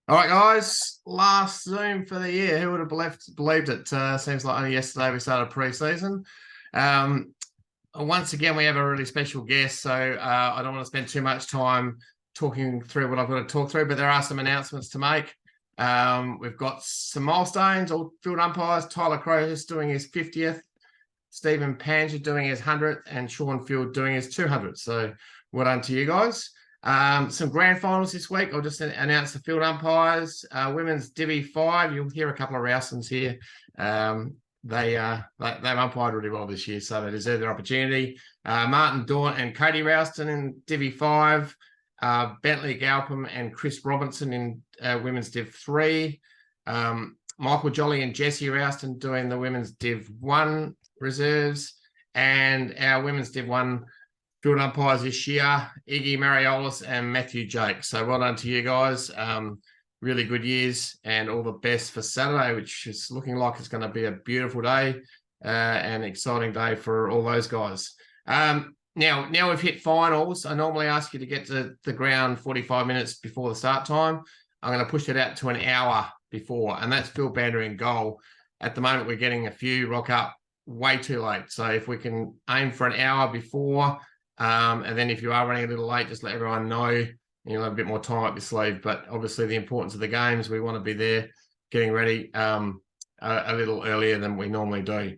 All right, guys. Last Zoom for the year. Who would have believed it? Seems like only yesterday we started pre-season. Um, Once again, we have a really special guest, so I don't want to spend too much time talking through what I've got to talk through, but there are some announcements to make. We've got some milestones, all field umpires. Tyler Crow's doing his 50th, Stephen Panger doing his 100th, and Sean Field doing his 200th. So well done to you guys. Some grand finals this week. I'll just announce the field umpires. Women's Divi 5. You'll hear a couple of Rowsons here. They've umpired really well this year, so they deserve their opportunity. Martin Dawn and Cody Rouston in Divi 5. Bentley Galpin and Chris Robinson in Women's Div 3. Michael Jolly and Jesse Rouston doing the Women's Div 1 reserves. And our Women's Div 1 field umpires this year, Iggy Mariolis and Matthew Jake. So well done to you guys. Really good years and all the best for Saturday, which is looking like it's going to be a beautiful day and exciting day for all those guys. Now we've hit finals. I normally ask you to get to the ground 45 minutes before the start time. I'm going to push it out to an hour before, and that's Phil Bander in goal. At the moment, we're getting a few rock up way too late. So if we can aim for an hour before, and then if you are running a little late, just let everyone know. You'll have a bit more time up your sleeve. But obviously the importance of the games, we want to be there getting ready a little earlier than we normally do.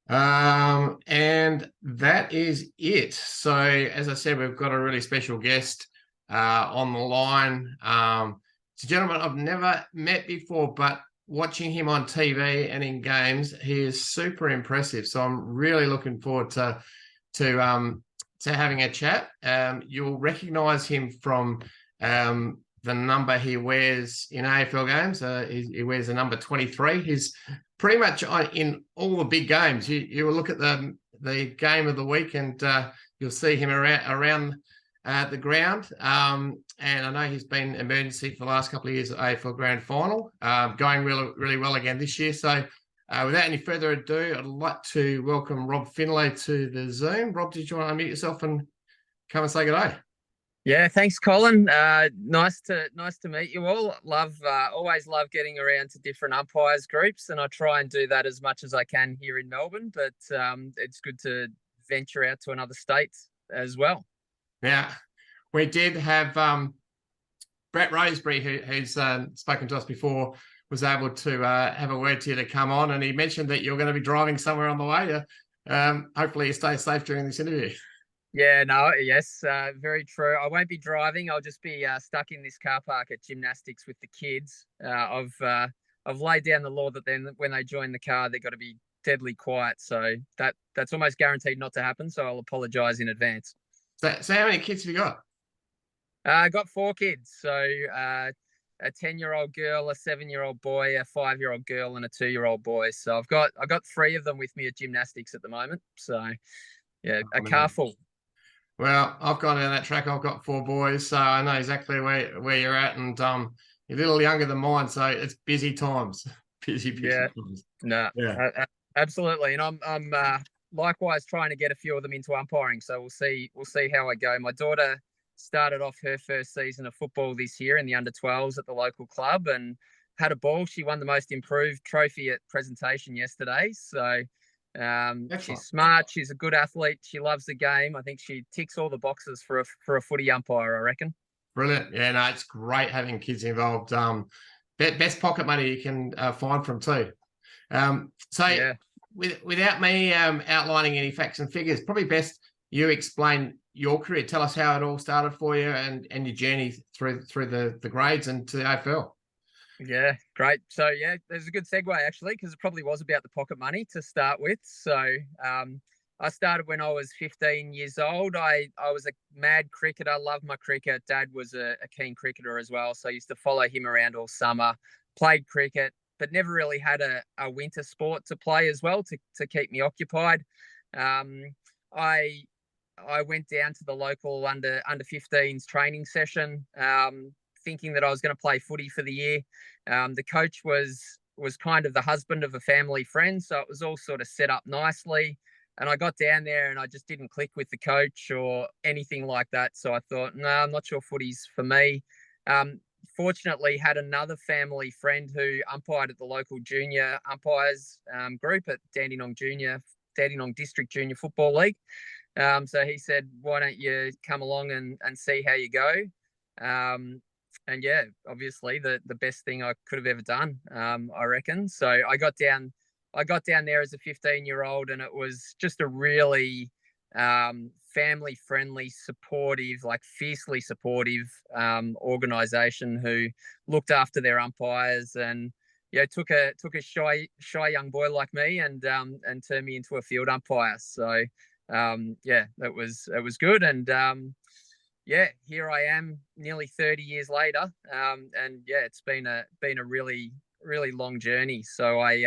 And that is it. So as I said, we've got a really special guest on the line. It's a gentleman I've never met before, but watching him on TV and in games, he is super impressive. So I'm really looking forward to having a chat. You'll recognise him from the number he wears in AFL games. He wears the number 23. He's pretty much in all the big games. You will look at the game of the week and you'll see him around the ground. And I know he's been emergency for the last couple of years at AFL Grand Final, going really, really well again this year. So without any further ado, I'd like to welcome Rob Finlay to the Zoom. Rob, did you want to unmute yourself and come and say good day? Yeah, thanks, Colin. Nice to meet you all. Always love getting around to different umpires groups, and I try and do that as much as I can here in Melbourne. But it's good to venture out to another state as well. Yeah, we did have Brett Roseberry, who's spoken to us before, was able to have a word to you to come on, and he mentioned that you're going to be driving somewhere on the way. Hopefully you stay safe during this interview. Yeah, no, yes, very true. I won't be driving. I'll just be stuck in this car park at gymnastics with the kids. I've laid down the law that then when they join the car, they've got to be deadly quiet. So that's almost guaranteed not to happen. So I'll apologise in advance. So how many kids have you got? I got 4 kids. So a 10-year-old girl, a 7-year-old boy, a 5-year-old girl, and a 2-year-old boy. So I've got 3 of them with me at gymnastics at the moment. So yeah, a car full. Well, I've gone down that track. I've got 4 boys, so I know exactly where you're at, and you're a little younger than mine, so it's busy times. busy times. No, yeah, absolutely. And I'm likewise trying to get a few of them into umpiring, so we'll see how I go. My daughter started off her first season of football this year in the under-12s at the local club and had a ball. She won the most improved trophy at presentation yesterday, so she's smart. She's a good athlete. She loves the game. I think she ticks all the boxes for a footy umpire, I reckon. Brilliant. Yeah, no, it's great having kids involved. Best pocket money you can find from too. So yeah. Without me outlining any facts and figures, probably best you explain your career. Tell us how it all started for you and your journey through the grades and to the AFL. Yeah, great. So yeah, there's a good segue actually, because it probably was about the pocket money to start with. So I started when I was 15 years old. I was a mad cricketer, loved my cricket. Dad was a keen cricketer as well, so I used to follow him around all summer, played cricket, but never really had a winter sport to play as well to keep me occupied. I went down to the local under 15s training session, thinking that I was going to play footy for the year. The coach was kind of the husband of a family friend, so it was all sort of set up nicely. And I got down there and I just didn't click with the coach or anything like that. So I thought, no, I'm not sure footy's for me. fortunately had another family friend who umpired at the local junior umpires group at Dandenong District Junior Football League. So he said, why don't you come along and see how you go? And yeah, obviously the best thing I could have ever done, I reckon. So I got down there as a 15-year-old, and it was just a really family friendly, supportive, like fiercely supportive organization who looked after their umpires, and took a shy young boy like me and turned me into a field umpire. So it was good. And here I am nearly 30 years later. And it's been a really, really long journey. So I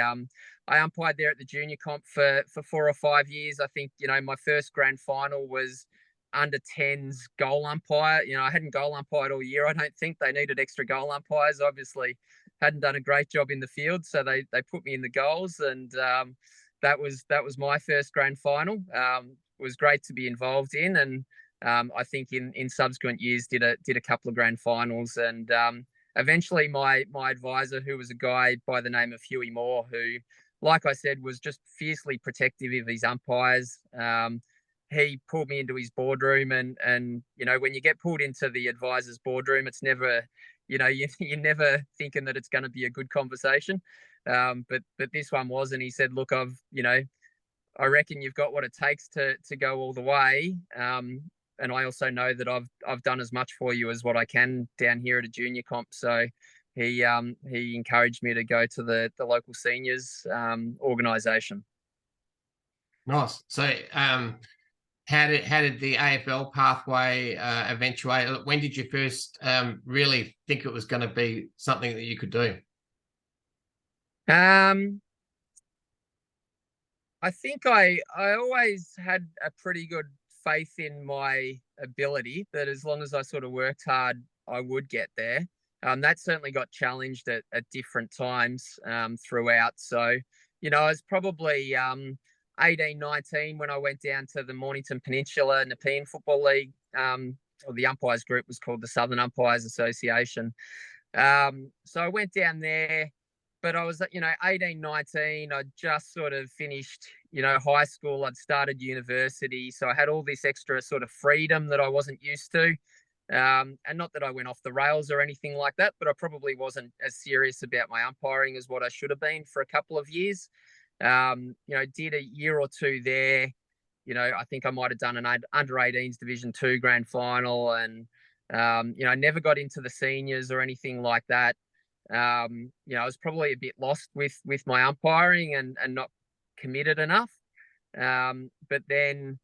umpired there at the junior comp for 4 or 5 years. I think, my first grand final was under 10s goal umpire. I hadn't goal umpired all year. I don't think they needed extra goal umpires. Obviously hadn't done a great job in the field. So they put me in the goals, and that was my first grand final. It was great to be involved in, and I think in subsequent years did a couple of grand finals, and eventually my advisor, who was a guy by the name of Huey Moore, who, like I said, was just fiercely protective of his umpires. He pulled me into his boardroom, and when you get pulled into the advisor's boardroom, it's never, you're never thinking that it's going to be a good conversation. But this one was, and he said, look, I reckon you've got what it takes to go all the way. And I also know that I've done as much for you as what I can down here at a junior comp. So he encouraged me to go to the local seniors organisation. Nice. So how did the AFL pathway eventuate? When did you first really think it was going to be something that you could do? I think I always had a pretty good faith in my ability, that as long as I sort of worked hard, I would get there. That certainly got challenged at different times throughout. So, I was probably 18, 19 when I went down to the Mornington Peninsula Nepean Football League, or the umpires group was called the Southern Umpires Association. So I went down there, but I was, 18, 19. I just sort of finished, high school. I'd started university. So I had all this extra sort of freedom that I wasn't used to. And not that I went off the rails or anything like that, but I probably wasn't as serious about my umpiring as what I should have been for a couple of years. Did a year or two there. I think I might have done an under 18s Division 2 grand final, and I never got into the seniors or anything like that. I was probably a bit lost with my umpiring and not committed enough. But then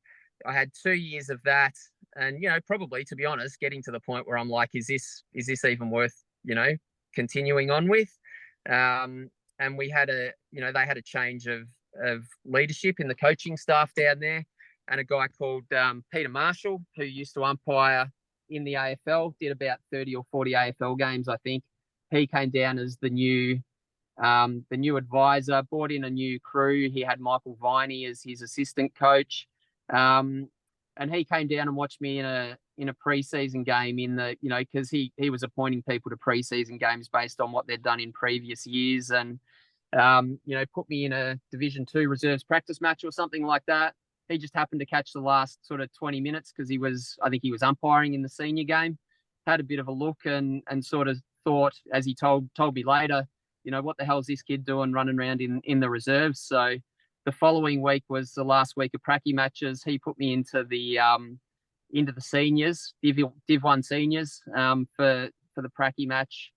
I had 2 years of that, and probably, to be honest, getting to the point where I'm like, is this even worth continuing on with? And we had they had a change of leadership in the coaching staff down there, and a guy called Peter Marshall, who used to umpire in the AFL, did about 30 or 40 AFL games, I think. He came down as the new advisor, brought in a new crew. He had Michael Viney as his assistant coach, and he came down and watched me in a preseason game because he was appointing people to preseason games based on what they'd done in previous years, and put me in a Division 2 reserves practice match or something like that. He just happened to catch the last sort of 20 minutes because I think he was umpiring in the senior game. Had a bit of a look and sort of thought, as he told me later, what the hell is this kid doing running around in the reserves? So the following week was the last week of pracky matches. He put me into the seniors, Div 1 seniors, for the pracky match.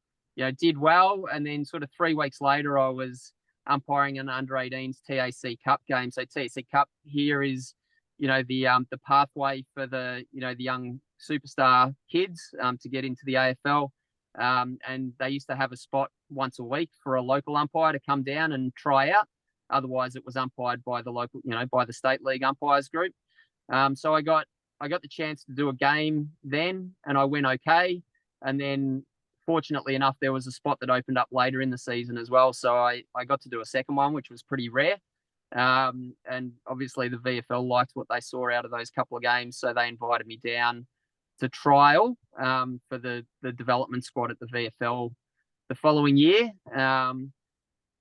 Did well, and then sort of 3 weeks later, I was umpiring an under 18s TAC Cup game. So TAC Cup here is, the pathway for the young superstar kids to get into the AFL. And they used to have a spot once a week for a local umpire to come down and try out. Otherwise, it was umpired by the local, by the state league umpires group. So I got the chance to do a game then, and I went okay. And then, fortunately enough, there was a spot that opened up later in the season as well. So I got to do a second one, which was pretty rare. And obviously the VFL liked what they saw out of those couple of games, so they invited me down to trial for the development squad at the VFL the following year.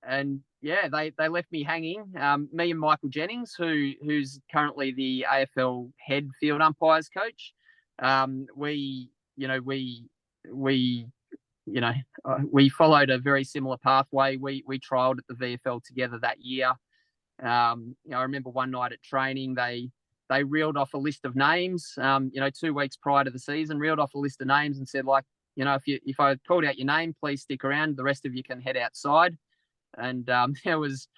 And yeah, they left me hanging. Me and Michael Jennings, who's currently the AFL head field umpires coach. We followed a very similar pathway. We trialled at the VFL together that year. I remember one night at training, they reeled off a list of names. 2 weeks prior to the season, reeled off a list of names and said, like, if I called out your name, please stick around. The rest of you can head outside. And there was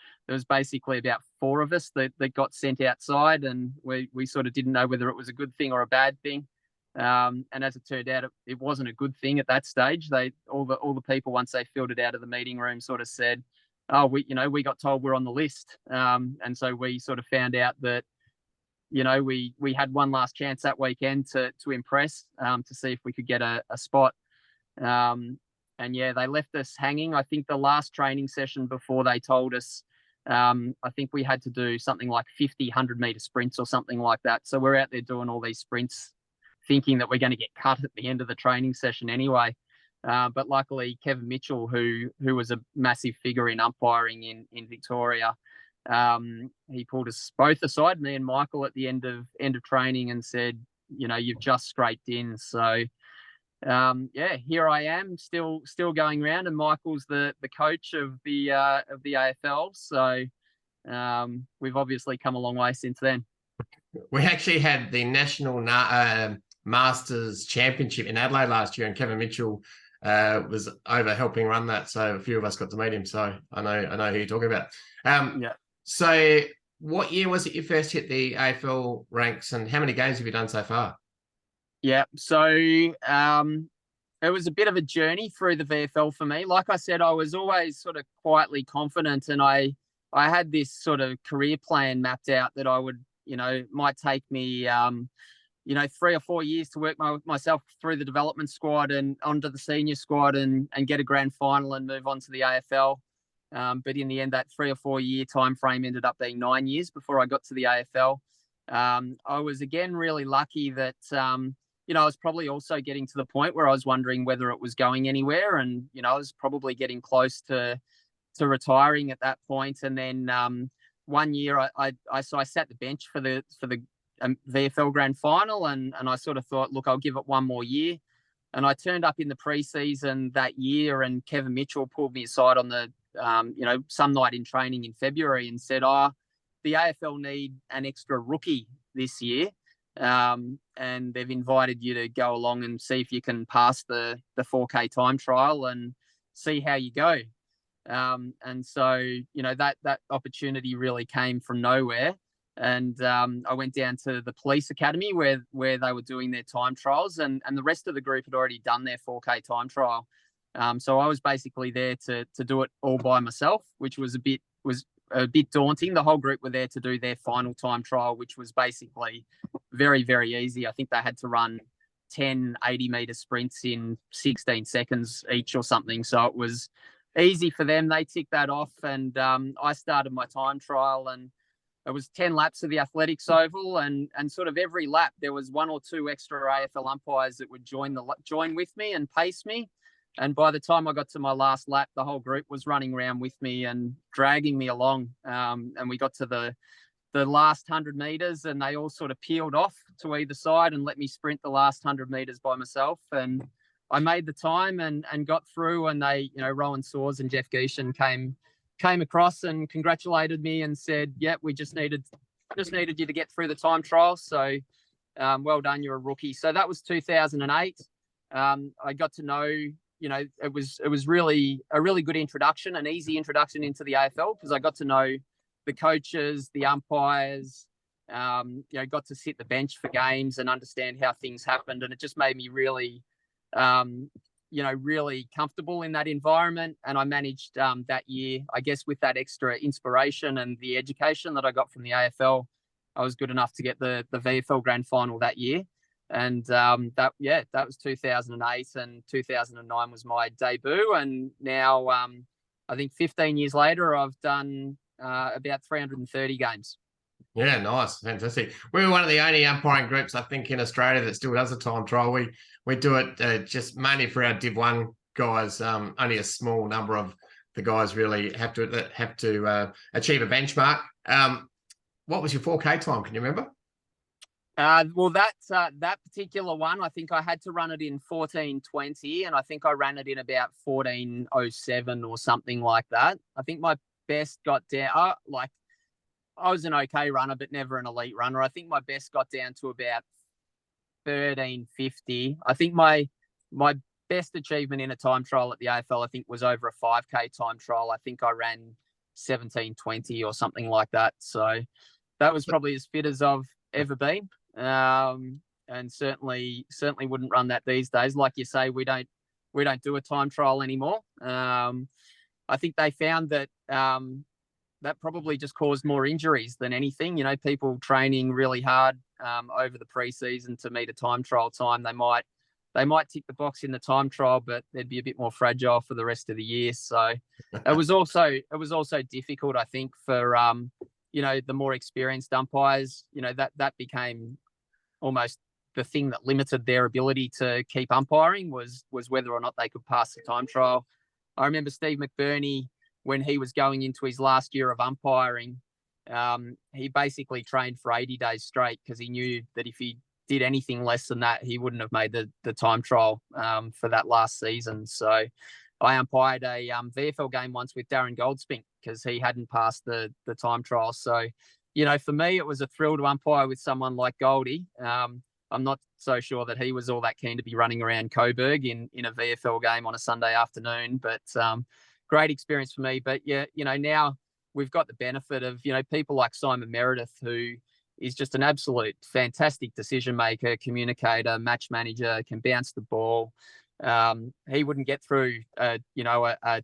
basically about 4 of us that got sent outside, and we sort of didn't know whether it was a good thing or a bad thing. And as it turned out, it wasn't a good thing at that stage. All the people, once they filtered out of the meeting room, sort of said, "Oh, we got told we're on the list." And so we sort of found out that we had one last chance that weekend to impress, to see if we could get a spot. And yeah, they left us hanging. I think the last training session before they told us, I think we had to do something like 50, 100-meter sprints or something like that. So we're out there doing all these sprints, thinking that we're going to get cut at the end of the training session anyway. But luckily, Kevin Mitchell, who was a massive figure in umpiring in Victoria, he pulled us both aside, me and Michael, at the end of training, and said, "You've just scraped in." So here I am, still going around, and Michael's the coach of the AFL. So we've obviously come a long way since then. We actually had the National Masters Championship in Adelaide last year, and Kevin Mitchell was over helping run that. So a few of us got to meet him. So I know who you're talking about. Yeah. So what year was it you first hit the AFL ranks, and how many games have you done so far? Yeah, so it was a bit of a journey through the VFL for me. Like I said, I was always sort of quietly confident, and I had this sort of career plan mapped out that I would, might take me, 3 or 4 years to work myself through the development squad and onto the senior squad and get a grand final and move on to the AFL. But in the end, that 3 or 4 year time frame ended up being 9 years before I got to the AFL. I was again really lucky that I was probably also getting to the point where I was wondering whether it was going anywhere, and I was probably getting close to retiring at that point. And then 1 year I sat the bench for the VFL grand final, and I sort of thought, look, I'll give it 1 more year. And I turned up in the preseason that year, and Kevin Mitchell pulled me aside on the some night in training in February and said, the AFL need an extra rookie this year. And they've invited you to go along and see if you can pass the 4K time trial and see how you go. And so, that opportunity really came from nowhere. And I went down to the police academy where they were doing their time trials, and the rest of the group had already done their 4K time trial. So I was basically there to do it all by myself, which was a bit daunting. The whole group were there to do their final time trial, which was basically very, very easy. I think they had to run 10 80-meter sprints in 16 seconds each or something. So it was easy for them. They ticked that off, and I started my time trial, and it was 10 laps of the athletics oval, and sort of every lap there was 1 or 2 extra AFL umpires that would join with me and pace me. And by the time I got to my last lap, the whole group was running around with me and dragging me along. And we got to the last 100 meters, and they all sort of peeled off to either side and let me sprint the last 100 meters by myself. And I made the time and got through. And they, Rowan Soers and Jeff Geeshan came across and congratulated me and said, "Yep, we just needed you to get through the time trial. So well done, you're a rookie." So that was 2008. I got to know. It was really a really good introduction, an easy introduction into the AFL, because I got to know the coaches, the umpires, got to sit the bench for games and understand how things happened. And it just made me really, really comfortable in that environment. And I managed that year, I guess, with that extra inspiration and the education that I got from the AFL, I was good enough to get the VFL grand final that year. And that was 2008, and 2009 was my debut. And now I think 15 years later, I've done about 330 games. Yeah, nice, fantastic. We're one of the only umpiring groups, I think, in Australia that still does a time trial. We do it just mainly for our Div 1 guys. Only a small number of the guys really have to achieve a benchmark. What was your 4K time? Can you remember? Well, that particular one, I think I had to run it in 14:20, and I think I ran it in about 14:07 or something like that. I think my best got down. I was an okay runner, but never an elite runner. I think my best got down to about 13:50. I think my best achievement in a time trial at the AFL, I think, was over a 5K time trial. I think I ran 17:20 or something like that. So that was probably as fit as I've ever been. And certainly wouldn't run that these days. Like you say, we don't do a time trial anymore. I think they found that that probably just caused more injuries than anything. You know, people training really hard over the preseason to meet a time trial time. They might tick the box in the time trial, but they'd be a bit more fragile for the rest of the year. So it was also difficult, I think, for the more experienced umpires. That became almost the thing that limited their ability to keep umpiring was whether or not they could pass the time trial. I remember Steve McBurney, when he was going into his last year of umpiring, he basically trained for 80 days straight because he knew that if he did anything less than that, he wouldn't have made the time trial for that last season. So I umpired a VFL game once with Darren Goldspink because he hadn't passed the time trial. So, for me, it was a thrill to umpire with someone like Goldie. I'm not so sure that he was all that keen to be running around Coburg in a VFL game on a Sunday afternoon, but great experience for me. But yeah, now we've got the benefit of, people like Simon Meredith, who is just an absolute fantastic decision maker, communicator, match manager, can bounce the ball. He wouldn't get through, a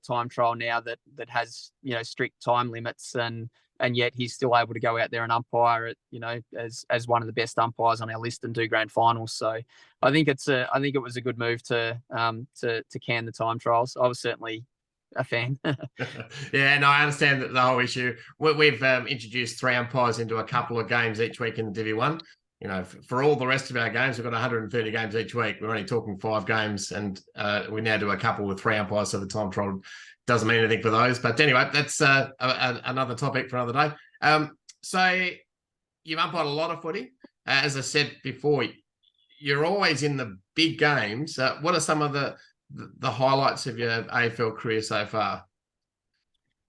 time trial now that has, strict time limits, and yet he's still able to go out there and umpire it, as one of the best umpires on our list and do grand finals. So I think it was a good move to can the time trials. I was certainly a fan. Yeah, no, I understand that the whole issue. We've introduced 3 umpires into a couple of games each week in Div 1. For all the rest of our games, we've got 130 games each week. We're only talking 5 games, and we now do a couple with 3 umpires, so the time trial doesn't mean anything for those. But anyway, that's another topic for another day. So you've umpired a lot of footy. As I said before, you're always in the big games. What are some of the highlights of your AFL career so far?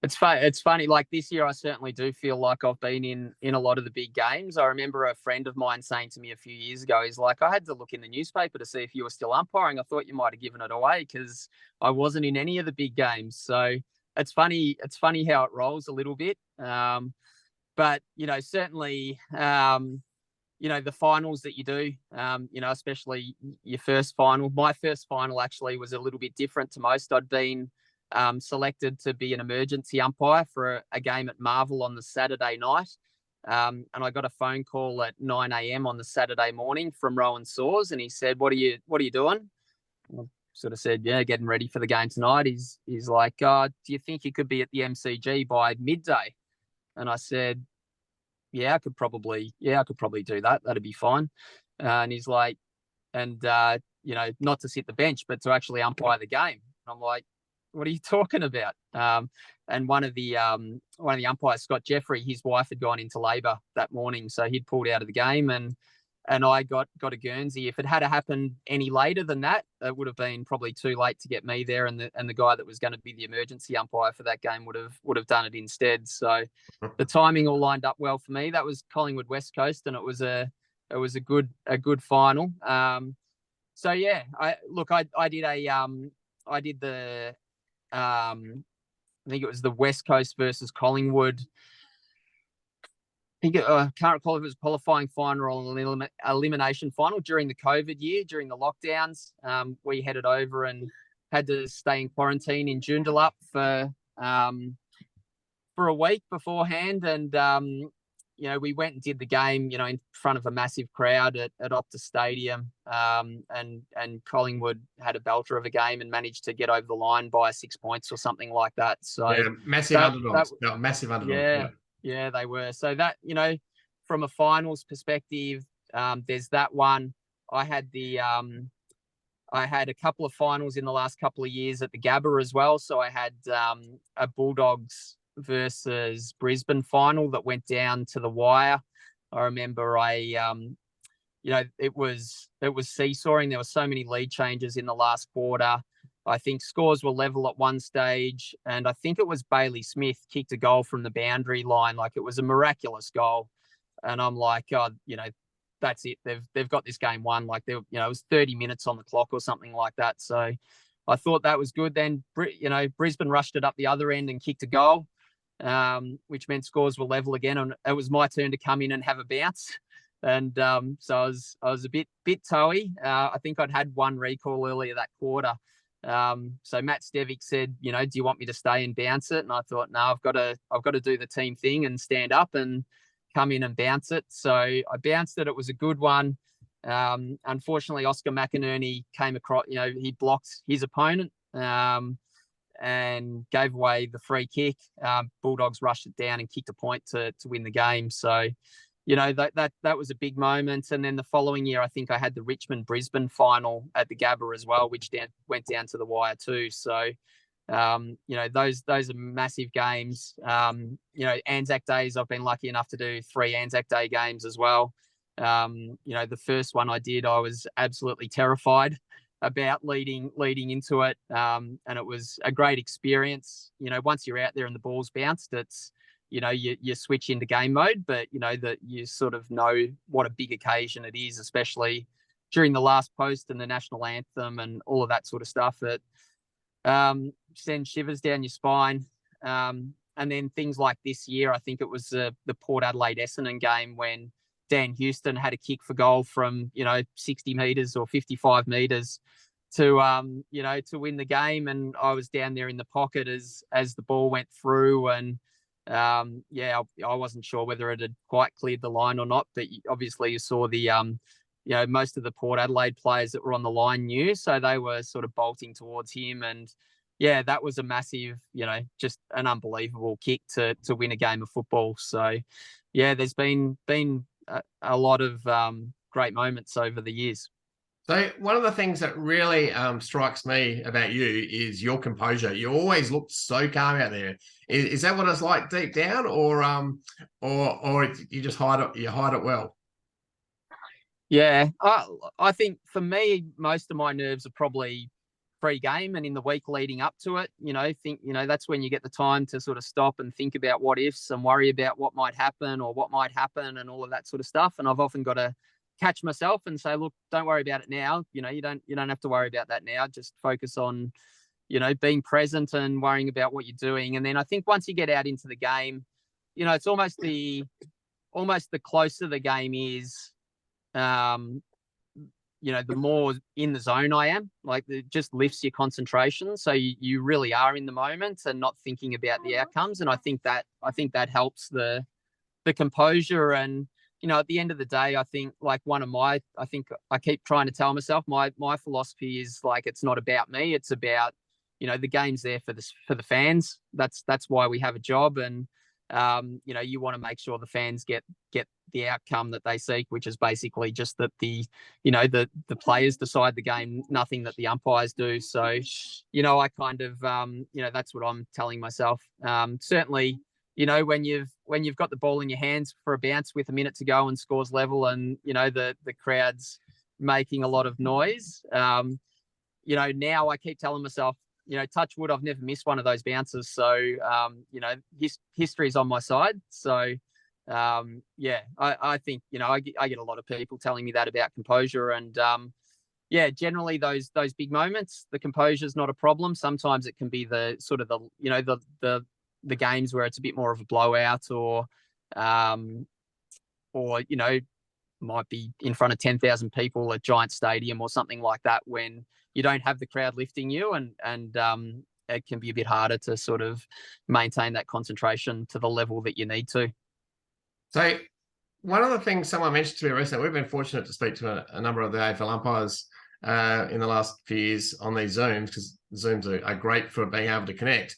It's funny. Like this year, I certainly do feel like I've been in a lot of the big games. I remember a friend of mine saying to me a few years ago, he's like, I had to look in the newspaper to see if you were still umpiring. I thought you might have given it away because I wasn't in any of the big games. So it's funny. It's funny how it rolls a little bit. But certainly, the finals that you do, especially your first final. My first final actually was a little bit different to most. I'd been selected to be an emergency umpire for a game at Marvel on the Saturday night. And I got a phone call at 9 a.m. on the Saturday morning from Rowan Saws, and he said, What are you doing? I sort of said, yeah, getting ready for the game tonight. He's like, do you think you could be at the MCG by midday? And I said, I could probably do that. That'd be fine. And he's like, and not to sit the bench, but to actually umpire the game. And I'm like, what are you talking about? And one of the umpires, Scott Jeffrey, his wife had gone into labour that morning, so he'd pulled out of the game, and I got a Guernsey. If it had happened any later than that, it would have been probably too late to get me there, and the guy that was going to be the emergency umpire for that game would have done it instead. So the timing all lined up well for me. That was Collingwood West Coast, and it was a good final. So yeah, I did the I think it was the West Coast versus Collingwood. I can't recall if it was a qualifying final or an elimination final during the COVID year, during the lockdowns. We headed over and had to stay in quarantine in Joondalup for a week beforehand. And, we went and did the game, in front of a massive crowd at Optus Stadium. And Collingwood had a belter of a game and managed to get over the line by 6 points or something like that. So yeah, massive underdogs. Massive underdogs. Yeah, they were. So that, from a finals perspective, there's that one. I had a couple of finals in the last couple of years at the Gabba as well. So I had a Bulldogs versus Brisbane final that went down to the wire. I remember it was seesawing. There were so many lead changes in the last quarter. I think scores were level at one stage, and I think it was Bailey Smith kicked a goal from the boundary line. Like, it was a miraculous goal, and I'm like, oh, that's it. They've got this game won. Like, it was 30 minutes on the clock or something like that. So I thought that was good. Then Brisbane rushed it up the other end and kicked a goal, which meant scores were level again, and it was my turn to come in and have a bounce. And so I was a bit toey. I think I'd had one recall earlier that quarter. So Matt Stevic said, do you want me to stay and bounce it? And I thought, no, I've got to do the team thing and stand up and come in and bounce it. So I bounced it. It was a good one. Unfortunately, Oscar McInerney came across, he blocked his opponent and gave away the free kick. Bulldogs rushed it down and kicked a point to win the game. So, that was a big moment. And then the following year, I think I had the Richmond-Brisbane final at the Gabba as well, which went down to the wire too. So, those are massive games. Anzac Days, I've been lucky enough to do 3 Anzac Day games as well. The first one I did, I was absolutely terrified about leading into it. And it was a great experience. Once you're out there and the ball's bounced, it's, you switch into game mode, but that you sort of know what a big occasion it is, especially during the last post and the national anthem and all of that sort of stuff. It sends shivers down your spine. And then things like this year, I think it was the Port Adelaide Essendon game when Dan Houston had a kick for goal from 60 meters or 55 meters to win the game, and I was down there in the pocket as the ball went through, and I wasn't sure whether it had quite cleared the line or not, but obviously you saw the most of the Port Adelaide players that were on the line knew, so they were sort of bolting towards him, and that was a massive, just an unbelievable kick to win a game of football. So there's been a lot of great moments over the years. So one of the things that really strikes me about you is your composure. You always look so calm out there. Is that what it's like deep down, or you just hide it? You hide it well. Yeah, I think for me, most of my nerves are probably pre-game and in the week leading up to it. That's when you get the time to sort of stop and think about what ifs and worry about what might happen and all of that sort of stuff. And I've often got to catch myself and say, look, don't worry about it now. You don't have to worry about that now. Just focus on, being present and worrying about what you're doing. And then I think once you get out into the game, it's almost the closer the game is, the more in the zone I am. Like, it just lifts your concentration. So you really are in the moment and not thinking about the outcomes. And I think that helps the composure. And, at the end of the day, I think I keep trying to tell myself my philosophy is like, it's not about me. It's about, the game's there for the fans. That's why we have a job. And, you want to make sure the fans get the outcome that they seek, which is basically just that the players decide the game, nothing that the umpires do. So, I kind of, that's what I'm telling myself. Certainly, when you've got the ball in your hands for a bounce with a minute to go and scores level, and the crowd's making a lot of noise. Now I keep telling myself, touch wood, I've never missed one of those bounces. So history's on my side. So I think I get a lot of people telling me that about composure, and generally those big moments, the composure's not a problem. Sometimes it can be the sort of the games where it's a bit more of a blowout, or might be in front of 10,000 people at Giant Stadium or something like that, when you don't have the crowd lifting you, and it can be a bit harder to sort of maintain that concentration to the level that you need to. So one of the things someone mentioned to me recently, we've been fortunate to speak to a number of the AFL umpires in the last few years on these Zooms, because Zooms are great for being able to connect.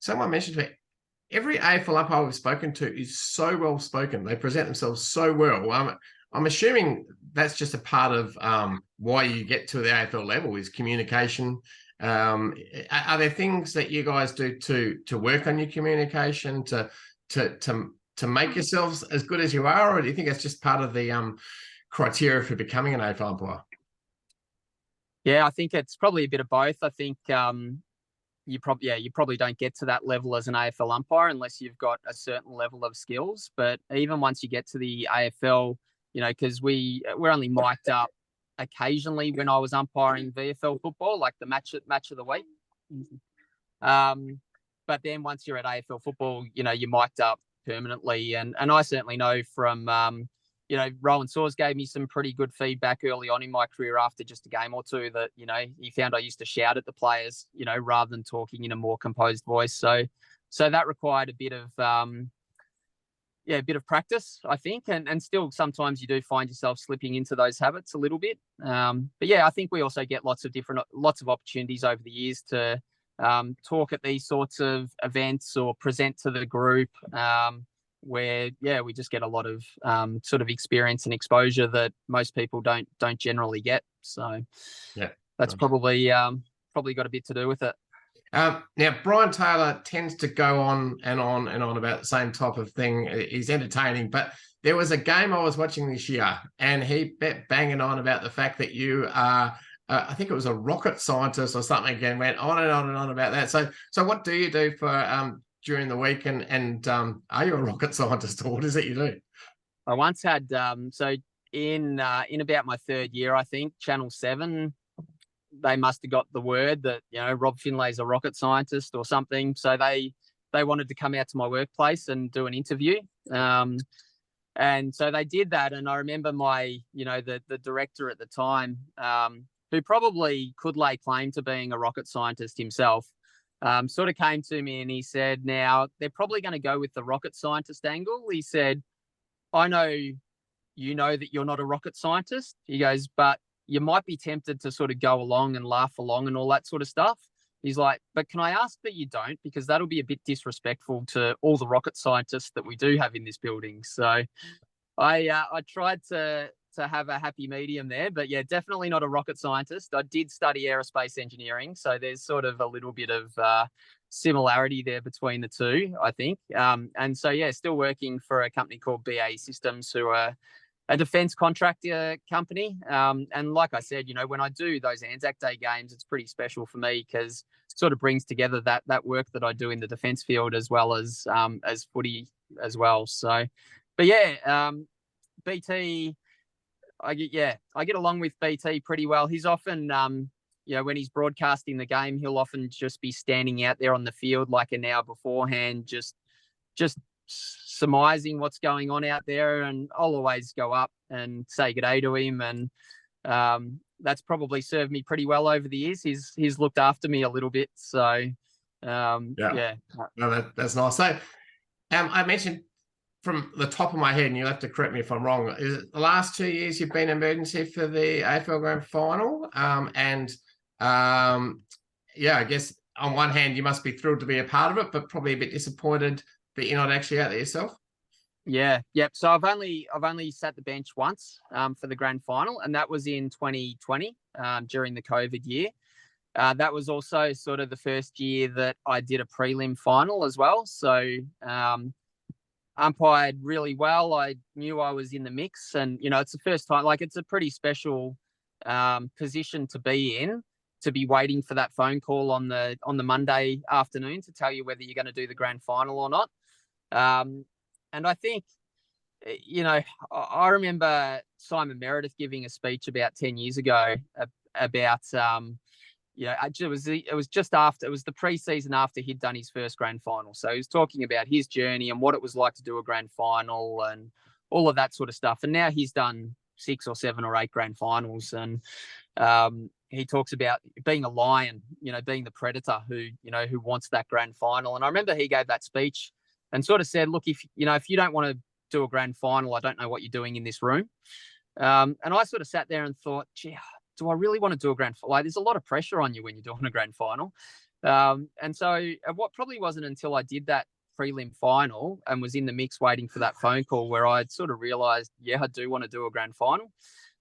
Someone mentioned to me, every AFL umpire we've spoken to is so well spoken. They present themselves so well. I'm assuming that's just a part of why you get to the AFL level is communication. Are there things that you guys do to work on your communication to make yourselves as good as you are, or do you think that's just part of the criteria for becoming an AFL umpire? Yeah, I think it's probably a bit of both. I think you probably don't get to that level as an AFL umpire unless you've got a certain level of skills. But even once you get to the AFL, because we're only mic'd up occasionally when I was umpiring VFL football, like the match of the week. But then once you're at AFL football, you're mic'd up permanently. And I certainly know from Rowan Saws gave me some pretty good feedback early on in my career after just a game or two that, he found I used to shout at the players, rather than talking in a more composed voice. So that required a bit of practice, I think. And still sometimes you do find yourself slipping into those habits a little bit. But yeah, I think we also get lots of opportunities over the years to talk at these sorts of events or present to the group, where we just get a lot of sort of experience and exposure that most people don't generally get. So yeah, that's probably got a bit to do with it. Now, Brian Taylor tends to go on and on and on about the same type of thing. He's entertaining, but there was a game I was watching this year, and he banging on about the fact that you are, I think it was a rocket scientist or something, and went on and on and on about that. So what do you do for during the week, and are you a rocket scientist, or what is it you do? I once had so in about my third year, I think, Channel 7, they must have got the word that Rob Finlay's a rocket scientist or something. So they wanted to come out to my workplace and do an interview. And so they did that. And I remember my the director at the time, who probably could lay claim to being a rocket scientist himself, sort of came to me and he said, now they're probably going to go with the rocket scientist angle. He said, I know that you're not a rocket scientist. He goes, but you might be tempted to sort of go along and laugh along and all that sort of stuff. He's like, but can I ask that you don't? Because that'll be a bit disrespectful to all the rocket scientists that we do have in this building. So I tried to have a happy medium there, but yeah, definitely not a rocket scientist. I did study aerospace engineering, so there's sort of a little bit of similarity there between the two, I think. And so yeah, still working for a company called BAE Systems, who are a defense contractor company. And like I said, when I do those Anzac Day games, it's pretty special for me because it sort of brings together that work that I do in the defense field as well as footy as well. So, but yeah, BT, I get along with BT pretty well. He's often, when he's broadcasting the game, he'll often just be standing out there on the field like an hour beforehand, just surmising what's going on out there, and I'll always go up and say good day to him, and that's probably served me pretty well over the years. He's looked after me a little bit, so yeah. No, that's nice. So I mentioned from the top of my head, and you'll have to correct me if I'm wrong, is it the last 2 years you've been emergency for the AFL Grand Final? I guess on one hand you must be thrilled to be a part of it, but probably a bit disappointed that you're not actually out there yourself. Yep. So I've only sat the bench once for the grand final, and that was in 2020 during the COVID year. That was also sort of the first year that I did a prelim final as well. So umpired really well. I knew I was in the mix, and it's the first time. Like, it's a pretty special position to be in, to be waiting for that phone call on the Monday afternoon to tell you whether you're going to do the grand final or not. And I think, I remember Simon Meredith giving a speech about 10 years ago about, it was just after, it was the preseason after he'd done his first grand final. So he was talking about his journey and what it was like to do a grand final and all of that sort of stuff. And now he's done 6 or 7 or 8 grand finals. And he talks about being a lion, being the predator who wants that grand final. And I remember he gave that speech and sort of said, look, if you don't want to do a grand final, I don't know what you're doing in this room. And I sort of sat there and thought, gee, do I really want to do a grand final? Like, there's a lot of pressure on you when you're doing a grand final. And so what probably wasn't until I did that prelim final and was in the mix waiting for that phone call where I'd sort of realised, yeah, I do want to do a grand final.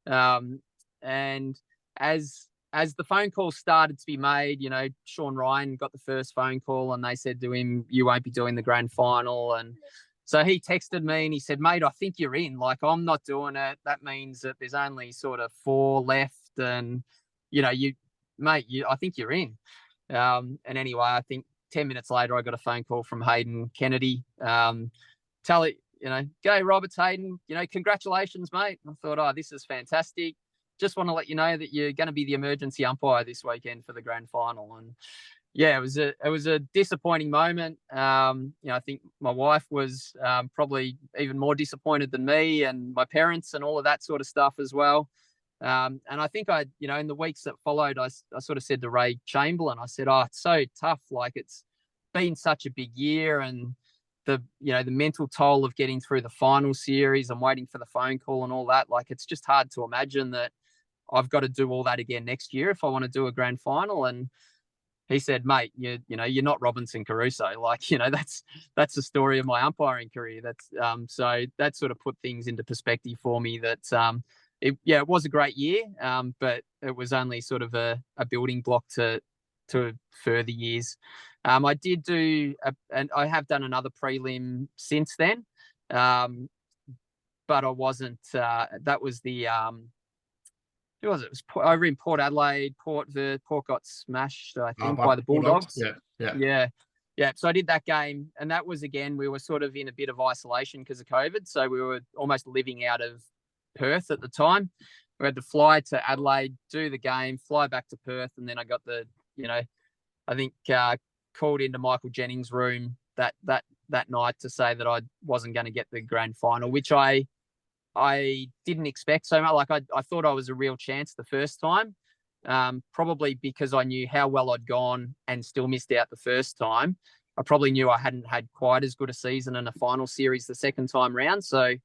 And as the phone call started to be made, Sean Ryan got the first phone call and they said to him, you won't be doing the grand final. And so he texted me and he said, mate, I think you're in. Like, I'm not doing it. That means that there's only sort of 4 left. And, I think you're in. And anyway, I think 10 minutes later, I got a phone call from Hayden Kennedy. Tell it, g'day, Roberts, Hayden, congratulations, mate. I thought, oh, this is fantastic. Just want to let you know that you're going to be the emergency umpire this weekend for the grand final. And yeah, it was a disappointing moment. I think my wife was probably even more disappointed than me, and my parents and all of that sort of stuff as well. And I think in the weeks that followed, I sort of said to Ray Chamberlain, I said, oh, it's so tough. Like, it's been such a big year, and the mental toll of getting through the final series and waiting for the phone call and all that. Like, it's just hard to imagine that I've got to do all that again next year if I want to do a grand final. And he said, mate, you're not Robinson Crusoe. Like, that's the story of my umpiring career. So that sort of put things into perspective for me that, it was a great year, but it was only sort of a building block to further years. I did and I have done another prelim since then, but I wasn't. That was the who was it? It was over in Port Adelaide. Port got smashed, I think, by the Bulldogs. Yeah. So I did that game, and that was, again, we were sort of in a bit of isolation because of COVID. So we were almost living out of Perth at the time. We had to fly to Adelaide, do the game, fly back to Perth, and then I got I think called into Michael Jennings' room that night to say that I wasn't going to get the grand final, which I didn't expect so much. Like, I thought I was a real chance the first time, probably because I knew how well I'd gone and still missed out the first time. I probably knew I hadn't had quite as good a season in a final series the second time round, so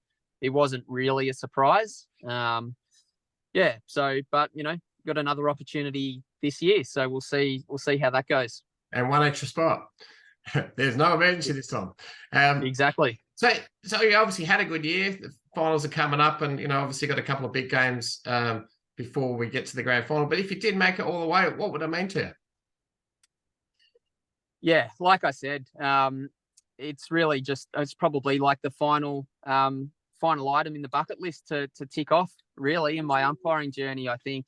it wasn't really a surprise. But got another opportunity this year, so we'll see how that goes. And one extra spot. There's no emergency this time. Exactly. So you obviously had a good year. The finals are coming up, and obviously got a couple of big games before we get to the grand final. But if you did make it all the way, what would it mean to you? Yeah, like I said, it's really it's probably like the final item in the bucket list to tick off, really, in my umpiring journey. I think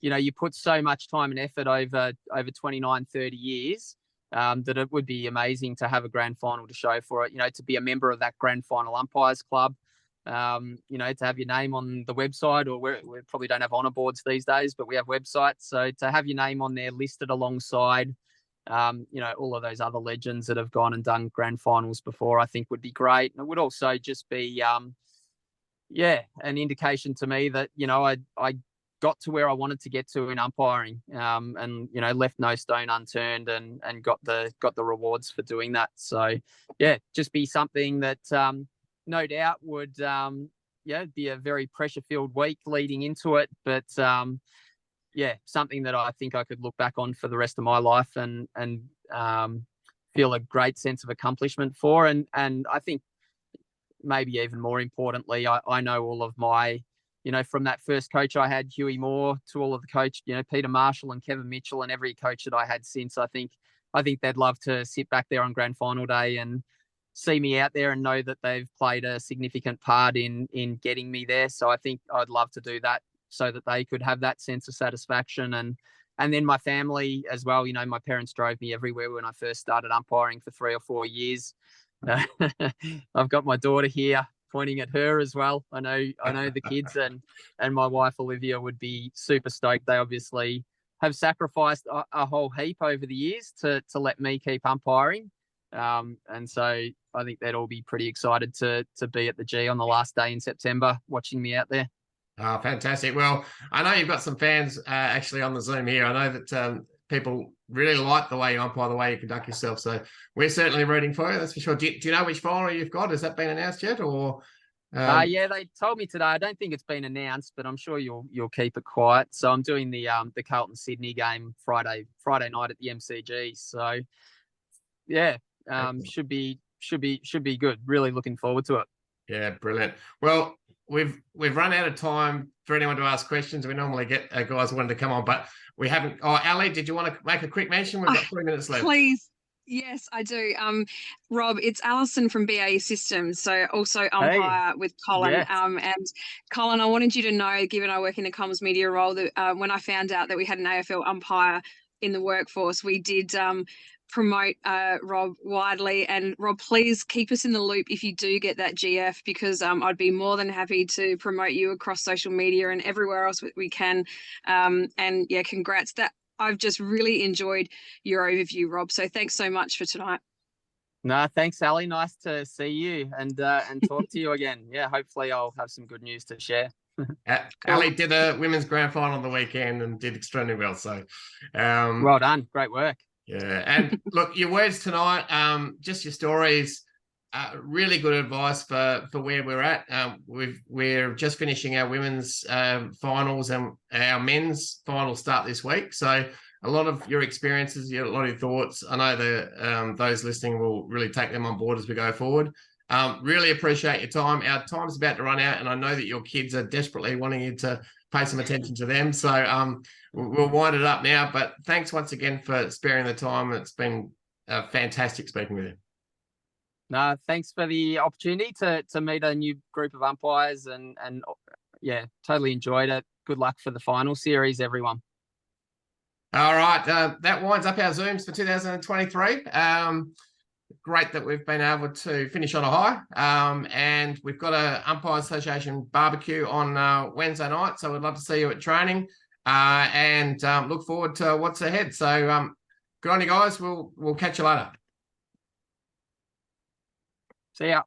you put so much time and effort over 29, 30 years that it would be amazing to have a grand final to show for it, to be a member of that grand final umpires club, to have your name on the website, or we probably don't have honor boards these days, but we have websites. So to have your name on there listed alongside, all of those other legends that have gone and done grand finals before, I think would be great. And it would also just be, an indication to me that, I got to where I wanted to get to in umpiring, and left no stone unturned, and got the rewards for doing that. So just be something that no doubt would be a very pressure filled week leading into it, but something that I think I could look back on for the rest of my life and feel a great sense of accomplishment for. And I think maybe even more importantly, I know all of my, from that first coach I had, Huey Moore, to all of the coach, Peter Marshall and Kevin Mitchell, and every coach that I had since, I think they'd love to sit back there on grand final day and see me out there and know that they've played a significant part in getting me there. So I think I'd love to do that so that they could have that sense of satisfaction. And then my family as well, my parents drove me everywhere when I first started umpiring for 3 or 4 years. I've got my daughter here pointing at her as well. I know the kids and my wife Olivia would be super stoked. They obviously have sacrificed a whole heap over the years to let me keep umpiring. And so I think they'd all be pretty excited to be at the G on the last day in September watching me out there. Oh, fantastic. Well, I know you've got some fans actually on the Zoom here. I know that people really like the way you umpire, the way you conduct yourself. So we're certainly rooting for you, that's for sure. Do you know which final you've got? Has that been announced yet? Or they told me today. I don't think it's been announced, but I'm sure you'll keep it quiet. So I'm doing the Carlton Sydney game Friday night at the MCG. So Should be good. Really looking forward to it. Yeah, brilliant. Well, we've run out of time for anyone to ask questions. We normally get guys wanting to come on, but we haven't. Oh, Ali, did you want to make a quick mention? We've got 3 minutes left. Please. Yes, I do. Rob, it's Alison from BAE Systems, so also umpire with Colin. Yes. And Colin, I wanted you to know, given I work in a comms media role, that when I found out that we had an AFL umpire in the workforce, we did promote Rob widely. And Rob, please keep us in the loop if you do get that GF, because I'd be more than happy to promote you across social media and everywhere else we can. And yeah, congrats. I've just really enjoyed your overview, Rob. So thanks so much for tonight. No, thanks, Ali. Nice to see you and talk to you again. Yeah, hopefully I'll have some good news to share. Ali did a women's grand final on the weekend and did extremely well. So, well done. Great work. Yeah, and look, your words tonight, just your stories, really good advice for where we're at. We're just finishing our women's finals, and our men's finals start this week. So a lot of your experiences, a lot of your thoughts, I know that those listening will really take them on board as we go forward. Really appreciate your time. Our time's about to run out, and I know that your kids are desperately wanting you to pay some attention to them. So we'll wind it up now. But thanks once again for sparing the time. It's been fantastic speaking with you. No, thanks for the opportunity to meet a new group of umpires and yeah, totally enjoyed it. Good luck for the final series, everyone. All right. That winds up our Zooms for 2023. Great that we've been able to finish on a high. And we've got a Umpires Association barbecue on Wednesday night. So we'd love to see you at training and look forward to what's ahead. So good on you guys. We'll catch you later. See ya.